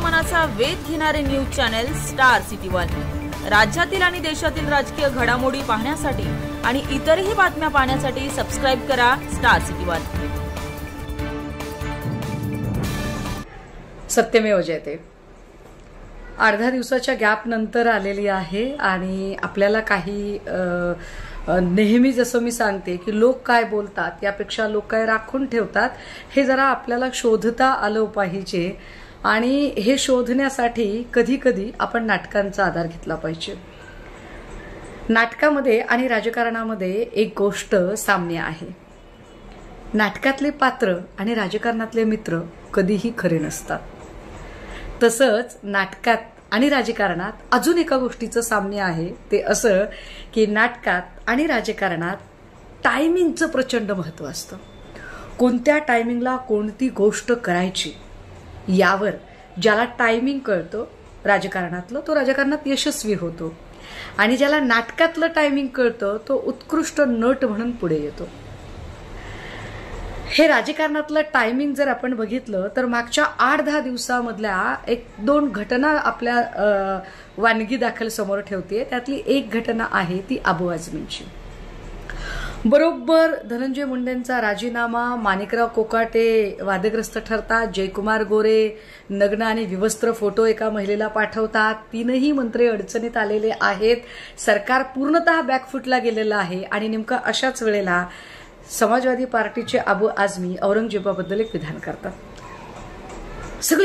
मनाचा वेध घेणारे news channel star city one. राज्यातील आणि देशातील राजकीय घडामोडी पाहण्यासाठी आणि इतरही बातम्या पाहण्यासाठी सबस्क्राइब करा स्टार सिटी वन। सत्यमेव जयते अर्ध्या दिवसाच्या गॅप नंतर आलेली आहे आणि आपल्याला काही नेहमी जसं मी सांगते की लोक काय बोलतात यापेक्षा लोक काय राखून ठेवतात हे जरा आपल्याला शोधता आलं पाहिजे आणि हे शोधण्यासाठी कधी कधी आपण नाटकांचा आधार घेतला पाहिजे। नाटकामध्ये आणि राजकारणामध्ये एक गोष्ट साम्य आहे, नाटकातले पात्र आणि राजकारणातले मित्र कधीही खरे नसतात। तसंच नाटकात आणि राजकारणात अजून एका गोष्टीचं साम्य आहे, ते असं की नाटकात आणि राजकारणात टायमिंगचं प्रचंड महत्त्व असतं। कोणत्या टायमिंगला कोणती गोष्ट करायची यावर ज्याला टायमिंग कळतं राजकारणातलं तो राजकारणात यशस्वी होतो आणि ज्याला नाटकातलं टायमिंग कळतं तो उत्कृष्ट नट म्हणून पुढे येतो। हे राजकारणातलं टायमिंग जर आपण बघितलं तर मागच्या 8-10 दिवसामधल्या एक दोन घटना आपल्या वानगी दाखल समोर ठेवते। त्यातली एक घटना आहे ती अबू आझमींची। बरोबर धनंजय मुंडेंचा राजीनामा, माणिकराव कोकाटे वादग्रस्त ठरतात, जयकुमार गोरे नग्न आणि विवस्त्र फोटो एका महिलेला पाठवतात, 3ही मंत्री अडचणीत आलेले आहेत, सरकार पूर्णतः बॅकफुटला गेलेलं आहे आणि नेमका अशाच वेळेला समाजवादी पार्टीचे अबू आझमी औरंगजेबाबद्दल एक विधान करतात। सगळी